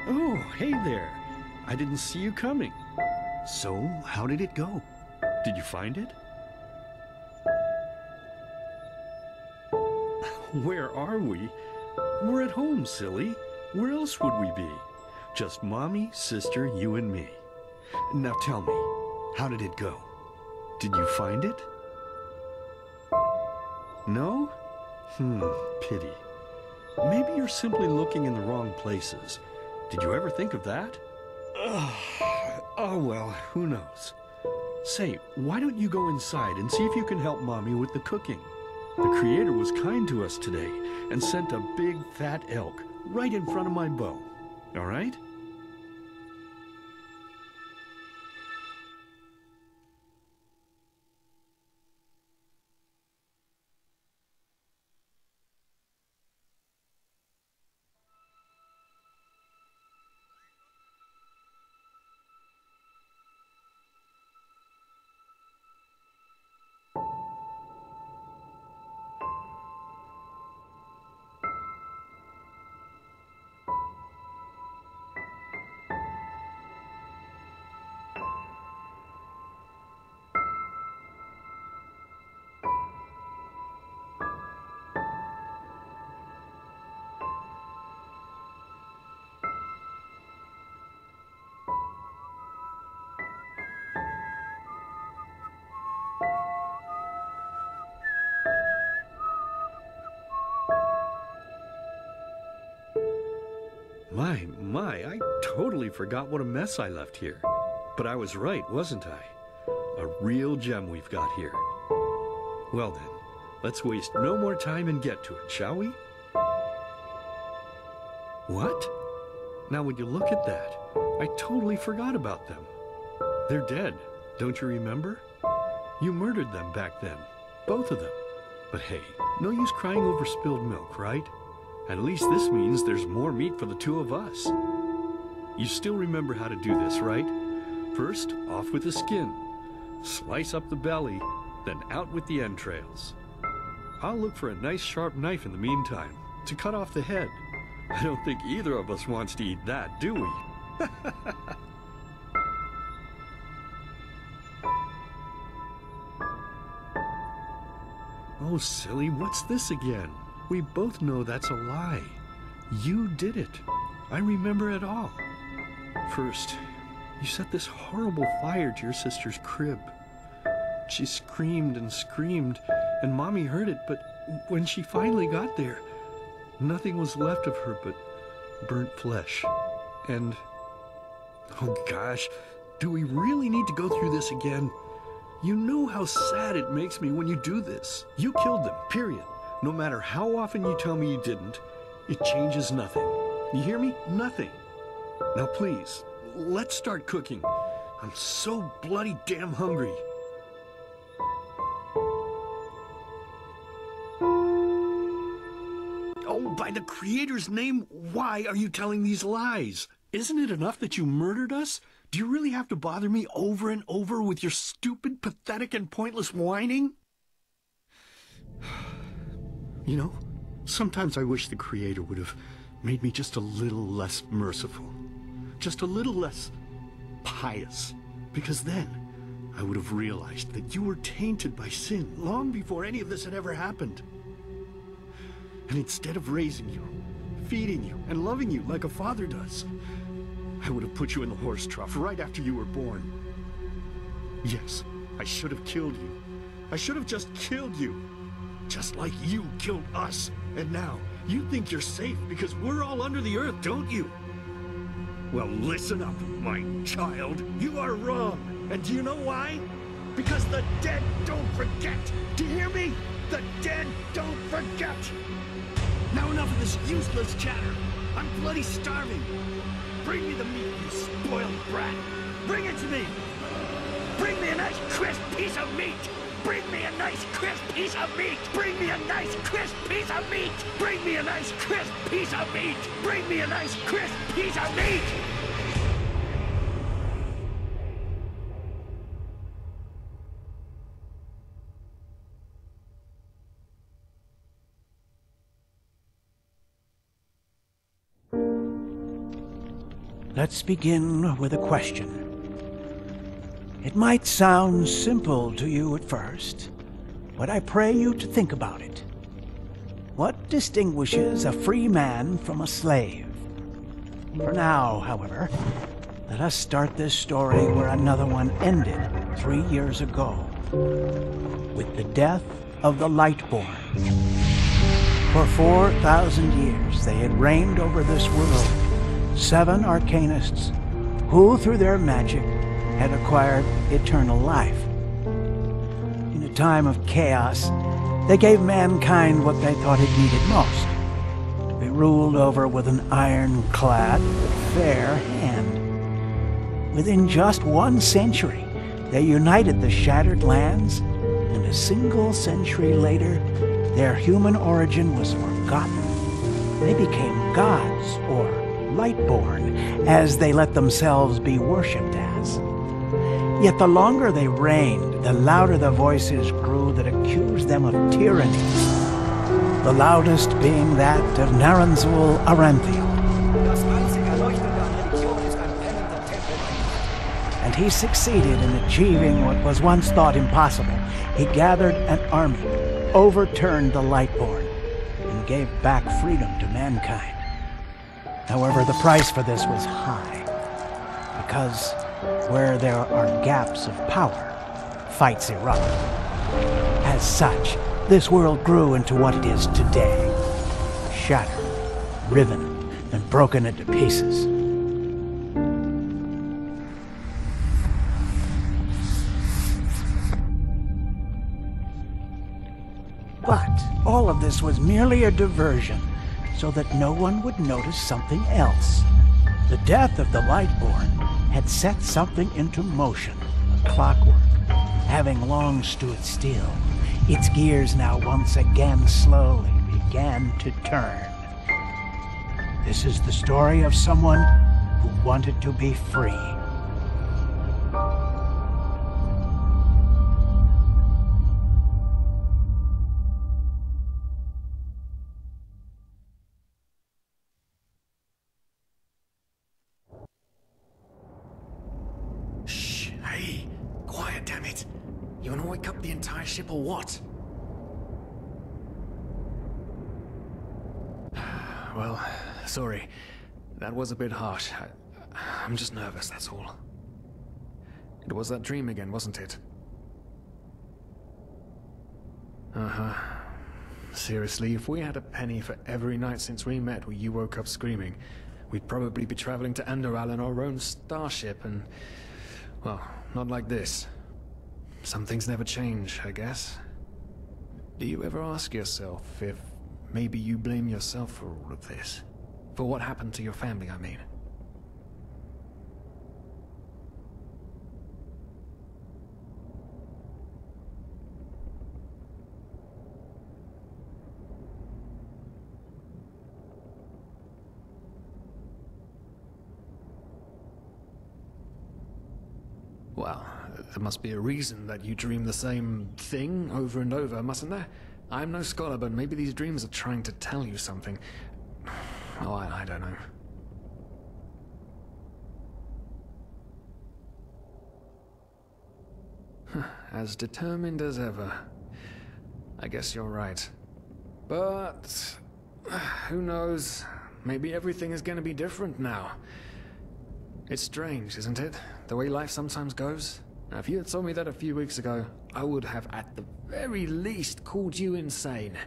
Oh, hey there. I didn't see you coming. So, how did it go? Did you find it? Where are we? We're at home, silly. Where else would we be? Just Mommy, sister, you and me. Now tell me, how did it go? Did you find it? No? Pity. Maybe you're simply looking in the wrong places. Did you ever think of that? Oh well, who knows? Say, why don't you go inside and see if you can help Mommy with the cooking? The Creator was kind to us today and sent a big fat elk right in front of my bow. All right? I totally forgot what a mess I left here. But I was right, wasn't I? A real gem we've got here. Well then, let's waste no more time and get to it, shall we? What? Now would you look at that? I totally forgot about them. They're dead, don't you remember? You murdered them back then, both of them. But hey, no use crying over spilled milk, right? At least this means there's more meat for the two of us. You still remember how to do this, right? First, off with the skin. Slice up the belly, then out with the entrails. I'll look for a nice sharp knife in the meantime to cut off the head. I don't think either of us wants to eat that, do we? Oh, silly, what's this again? We both know that's a lie. You did it. I remember it all. First, you set this horrible fire to your sister's crib. She screamed and screamed, and Mommy heard it, but when she finally got there, nothing was left of her but burnt flesh. And, oh gosh, do we really need to go through this again? You know how sad it makes me when you do this. You killed them, period. No matter how often you tell me you didn't, it changes nothing. You hear me? Nothing. Now please, let's start cooking. I'm so bloody damn hungry. Oh, by the Creator's name, why are you telling these lies? Isn't it enough that you murdered us? Do you really have to bother me over and over with your stupid, pathetic, and pointless whining? You know, sometimes I wish the Creator would have made me just a little less merciful. Just a little less pious. Because then I would have realized that you were tainted by sin long before any of this had ever happened. And instead of raising you, feeding you, and loving you like a father does, I would have put you in the horse trough right after you were born. Yes, I should have killed you. I should have just killed you. Just like you killed us. And now, you think you're safe because we're all under the earth, don't you? Well, listen up, my child. You are wrong. And do you know why? Because the dead don't forget. Do you hear me? The dead don't forget. Now enough of this useless chatter. I'm bloody starving. Bring me the meat, you spoiled brat. Bring it to me. Bring me a nice crisp piece of meat. Bring me a nice crisp piece of meat! Bring me a nice crisp piece of meat! Bring me a nice crisp piece of meat! Bring me a nice crisp piece of meat! Let's begin with a question. It might sound simple to you at first, but I pray you to think about it. What distinguishes a free man from a slave? For now, however, let us start this story where another one ended 3 years ago, with the death of the Lightborn. For 4,000 years they had reigned over this world, 7 arcanists who, through their magic, had acquired eternal life. In a time of chaos, they gave mankind what they thought it needed most, to be ruled over with an ironclad but fair hand. Within just 1 century, they united the shattered lands, and a single century later, their human origin was forgotten. They became gods, or Lightborn, as they let themselves be worshipped as. Yet the longer they reigned, the louder the voices grew that accused them of tyranny. The loudest being that of Naranzul Aranthiel. And he succeeded in achieving what was once thought impossible. He gathered an army, overturned the Lightborn, and gave back freedom to mankind. However, the price for this was high, because where there are gaps of power, fights erupt. As such, this world grew into what it is today, shattered, riven, and broken into pieces. But all of this was merely a diversion, so that no one would notice something else. The death of the Lightborn had set something into motion, a clockwork, having long stood still. Its gears now once again slowly began to turn. This is the story of someone who wanted to be free. Hey, quiet, damn it. You wanna wake up the entire ship or what? Well, sorry. That was a bit harsh. I'm just nervous, that's all. It was that dream again, wasn't it? Uh-huh. Seriously, if we had a penny for every night since we met where you woke up screaming, we'd probably be traveling to Enderal in our own starship and... well, not like this. Some things never change, I guess. Do you ever ask yourself if maybe you blame yourself for all of this? For what happened to your family, I mean? Well, there must be a reason that you dream the same thing over and over, mustn't there? I'm no scholar, but maybe these dreams are trying to tell you something. Oh, I don't know. As determined as ever. I guess you're right. But... who knows? Maybe everything is going to be different now. It's strange, isn't it? The way life sometimes goes. Now, if you had told me that a few weeks ago, I would have at the very least called you insane.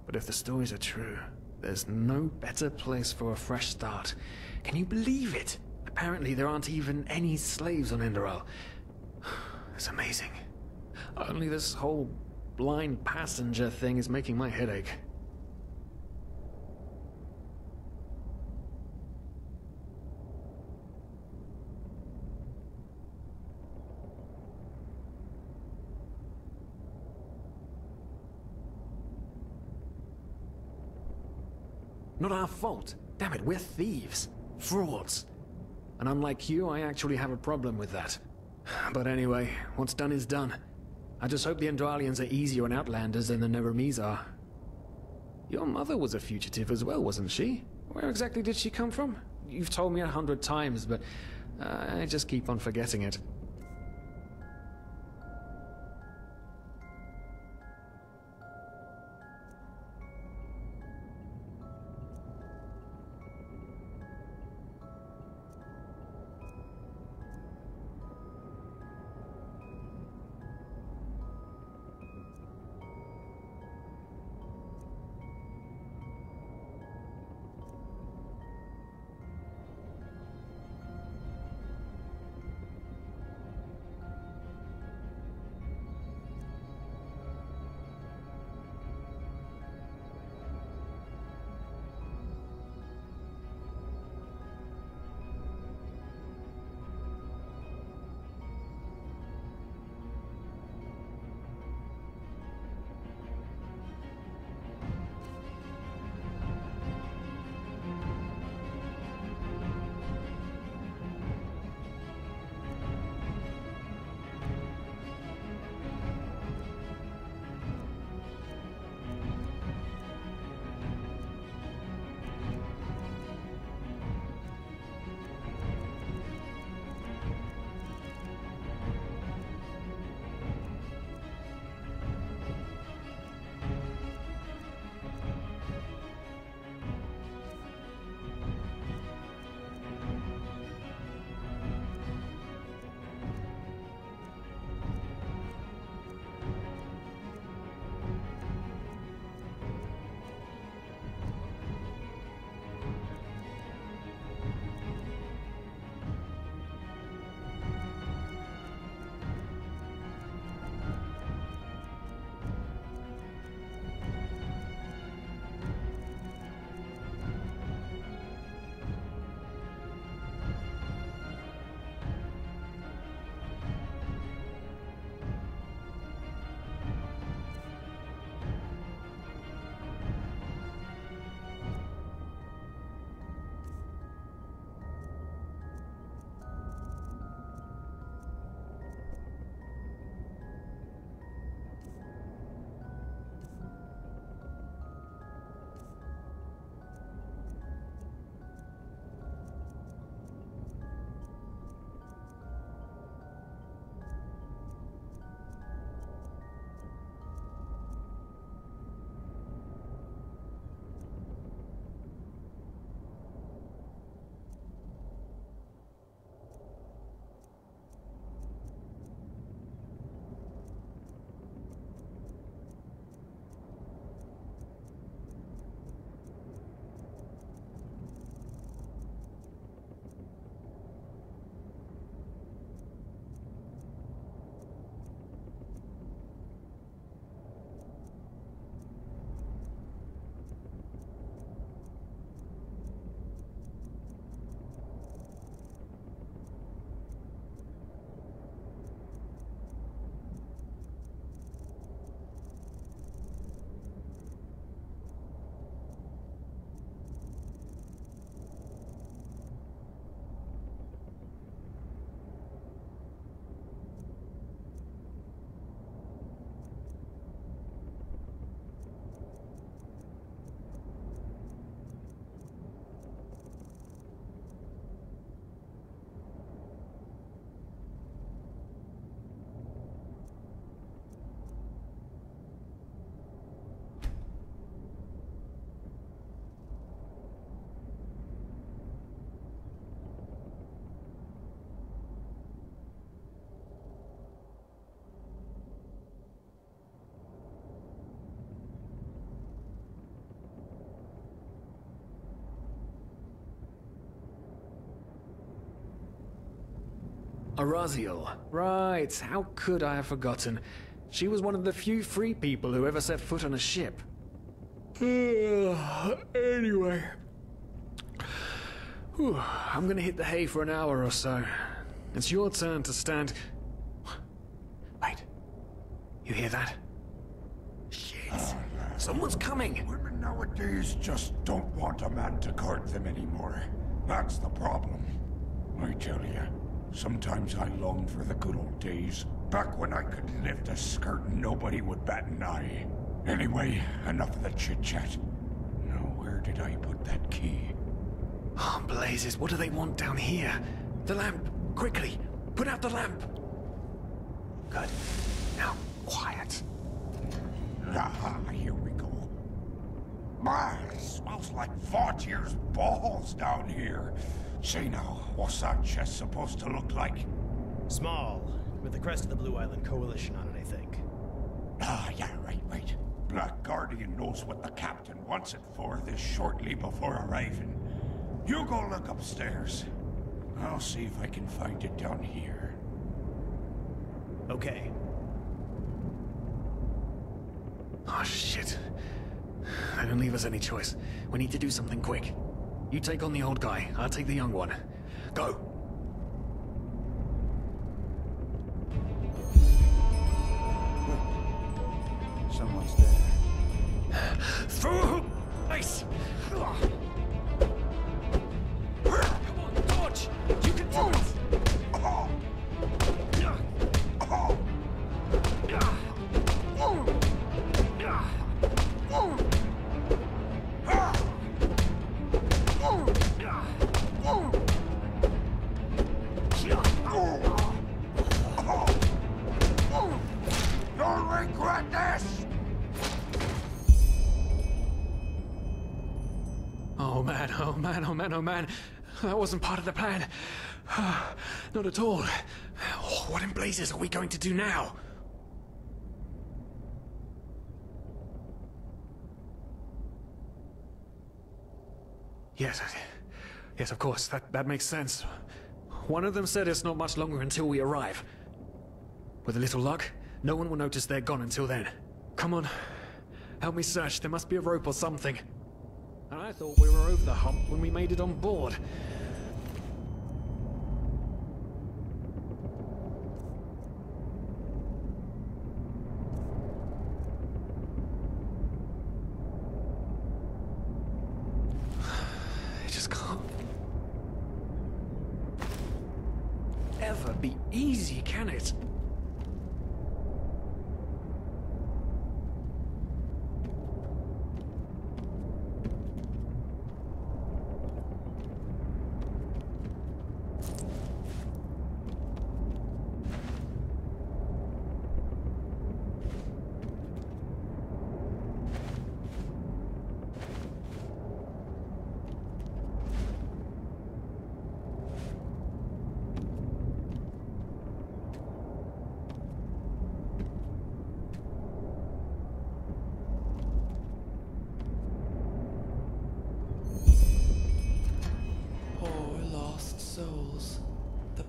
But if the stories are true, there's no better place for a fresh start. Can you believe it? Apparently there aren't even any slaves on Enderal. It's amazing. Only this whole blind passenger thing is making my head ache. Not our fault. Damn it, we're thieves. Frauds. And unlike you, I actually have a problem with that. But anyway, what's done is done. I just hope the Endralians are easier on Outlanders than the Neremes are. Your mother was a fugitive as well, wasn't she? Where exactly did she come from? You've told me 100 times, but I just keep on forgetting it. Araziel. Right, how could I have forgotten? She was one of the few free people who ever set foot on a ship. Anyway. Whew, I'm gonna hit the hay for an hour or so. It's your turn to stand... Wait. You hear that? Shit. Someone's coming! Women nowadays just don't want a man to guard them anymore. That's the problem. I tell you, sometimes I long for the good old days, back when I could lift a skirt and nobody would bat an eye. Anyway, enough of the chit-chat. Now, where did I put that key? Oh, blazes, what do they want down here? The lamp! Quickly! Put out the lamp! Good. Now, quiet. Ah, here we go. Man, it smells like Vaughtier's balls down here. Say now, what's that chest supposed to look like? Small, with the crest of the Blue Island Coalition on it, I think. Ah, yeah, right. Black Guardian knows what the captain wants it for this shortly before arriving. You go look upstairs. I'll see if I can find it down here. Okay. Oh, shit. They don't leave us any choice. We need to do something quick. You take on the old guy, I'll take the young one. Go! Someone's there. Through! Nice! Come on, Dodge! You can do it! You'll regret this! Oh man, oh man, oh man, oh man. That wasn't part of the plan. Not at all. Oh, what in blazes are we going to do now? Yes, of course. That makes sense. One of them said it's not much longer until we arrive. With a little luck, no one will notice they're gone until then. Come on. Help me search. There must be a rope or something. And I thought we were over the hump when we made it on board. It just can't ever be easy, can it?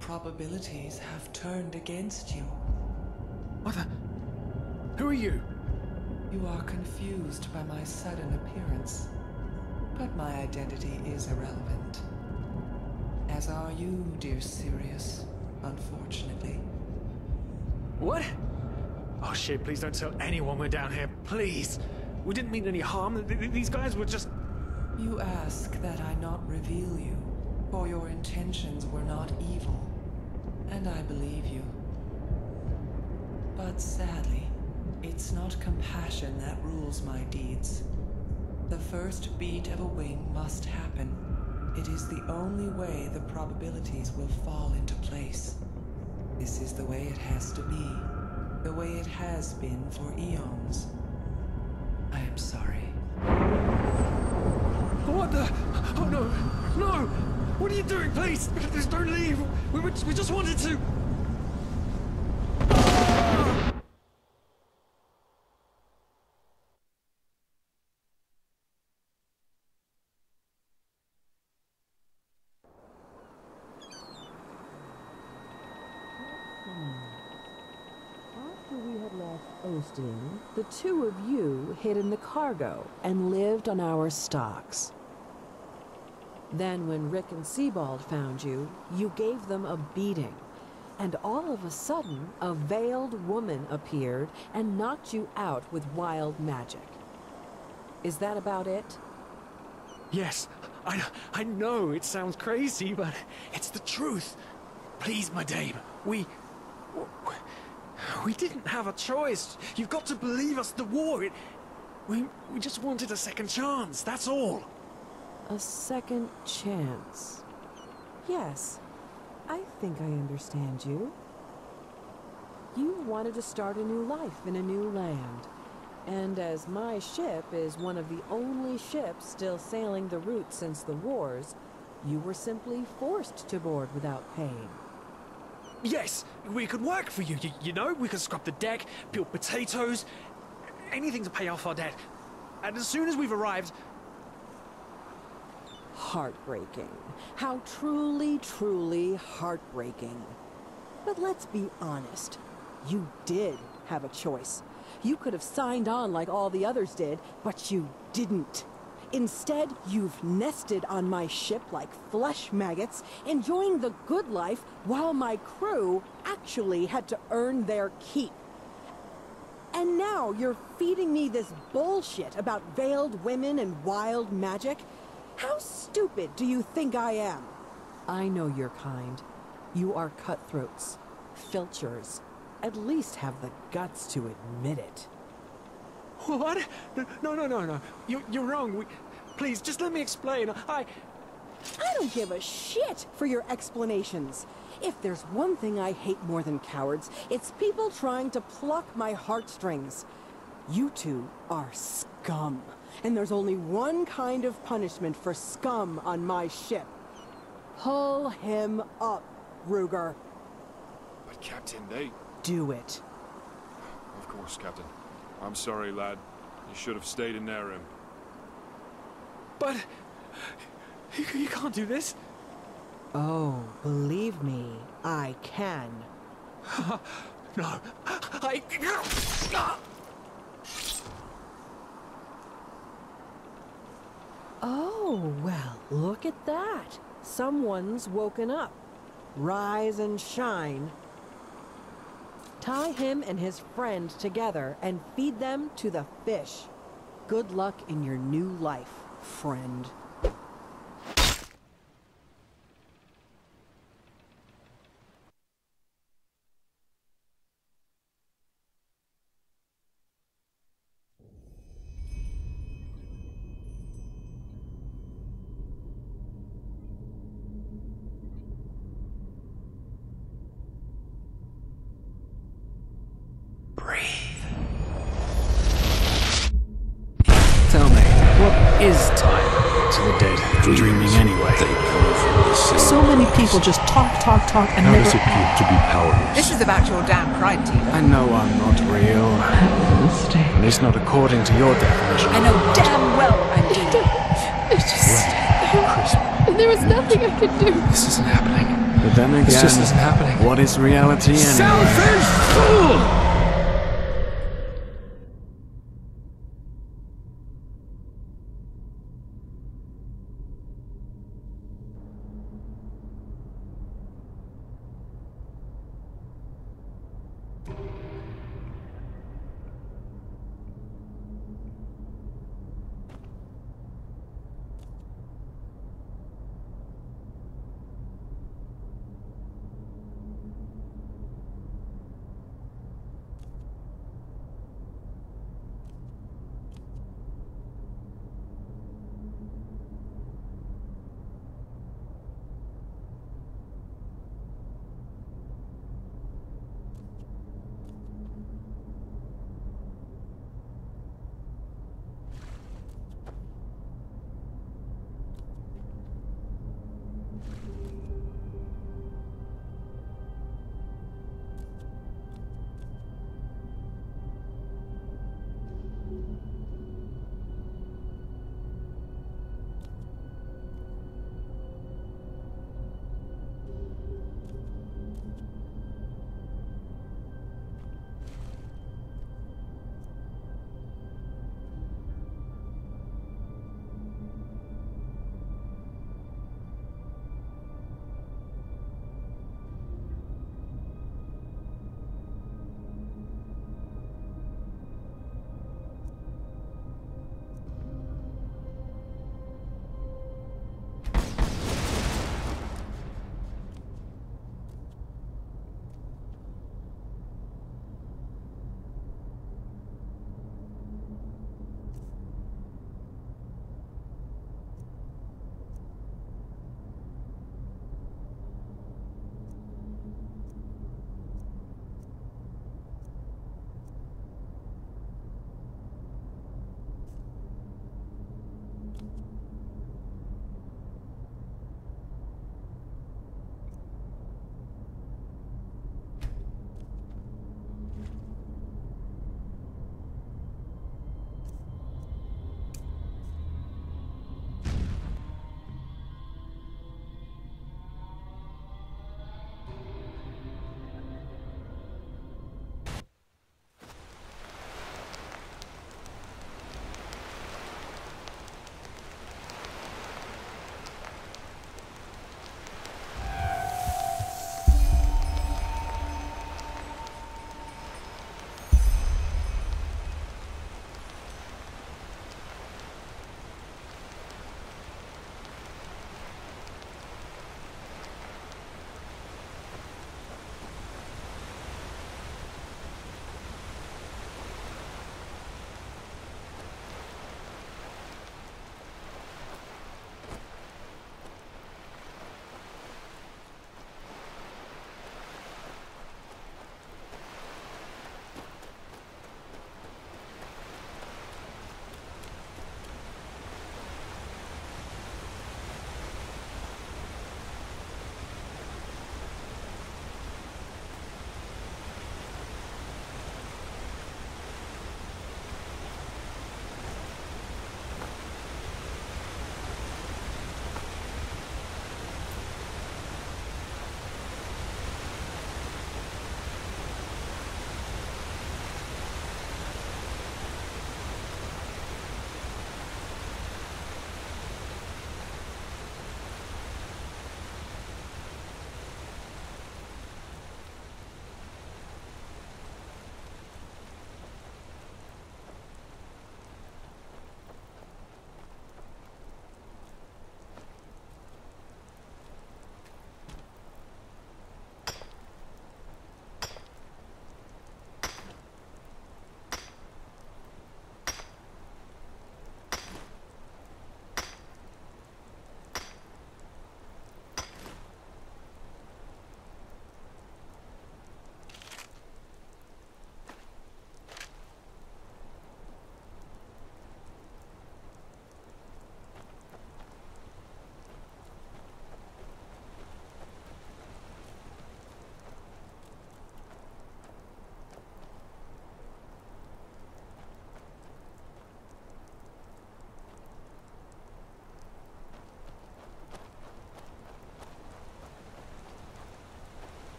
Probabilities have turned against you. What the? Who are you? You are confused by my sudden appearance, but my identity is irrelevant. As are you, dear Sirius, unfortunately. What? Oh shit, please don't tell anyone we're down here, please. We didn't mean any harm. These guys were just... You ask that I not reveal you, for your intentions were not evil. And I believe you. But sadly, it's not compassion that rules my deeds. The first beat of a wing must happen. It is the only way the probabilities will fall into place. This is the way it has to be. The way it has been for eons. I am sorry. What the? Oh no! No! What are you doing, please? Please don't leave! We just wanted to... After we had left Osteen, the two of you hid in the cargo and lived on our stocks. Then when Rick and Sebald found you, you gave them a beating. And all of a sudden, a veiled woman appeared and knocked you out with wild magic. Is that about it? Yes, I know it sounds crazy, but it's the truth. Please, my dame, we didn't have a choice. You've got to believe us, the war, we just wanted a second chance, that's all. A second chance. Yes, I think I understand you. You wanted to start a new life in a new land. And as my ship is one of the only ships still sailing the route since the wars, you were simply forced to board without paying. Yes, we could work for you, you know? We could scrub the deck, peel potatoes, anything to pay off our debt. And as soon as we've arrived... Heartbreaking. How truly, truly heartbreaking. But let's be honest. You did have a choice. You could have signed on like all the others did, but you didn't. Instead, you've nested on my ship like flesh maggots, enjoying the good life while my crew actually had to earn their keep. And now you're feeding me this bullshit about veiled women and wild magic? How stupid do you think I am? I know your kind. You are cutthroats, filchers. At least have the guts to admit it. What? No. You're wrong. Please, just let me explain. I don't give a shit for your explanations. If there's one thing I hate more than cowards, it's people trying to pluck my heartstrings. You two are scum. And there's only one kind of punishment for scum on my ship. Pull him up, Ruger. But Captain, they... Do it. Of course, Captain. I'm sorry, lad. You should have stayed in their room. But... You can't do this. Oh, believe me, I can. No. Oh, well, look at that. Someone's woken up. Rise and shine. Tie him and his friend together and feed them to the fish. Good luck in your new life, friend. Tell me, what is time to the dead? Dreaming anyway. So many people just talk, and How never... does it feel to be powerless? This is about your damn pride, Tina. I know I'm not real. At least not according to your definition. I know damn well I do. It's just... There was nothing I could do. This isn't happening. But then again, this just isn't happening. What is reality anyway? Selfish fool!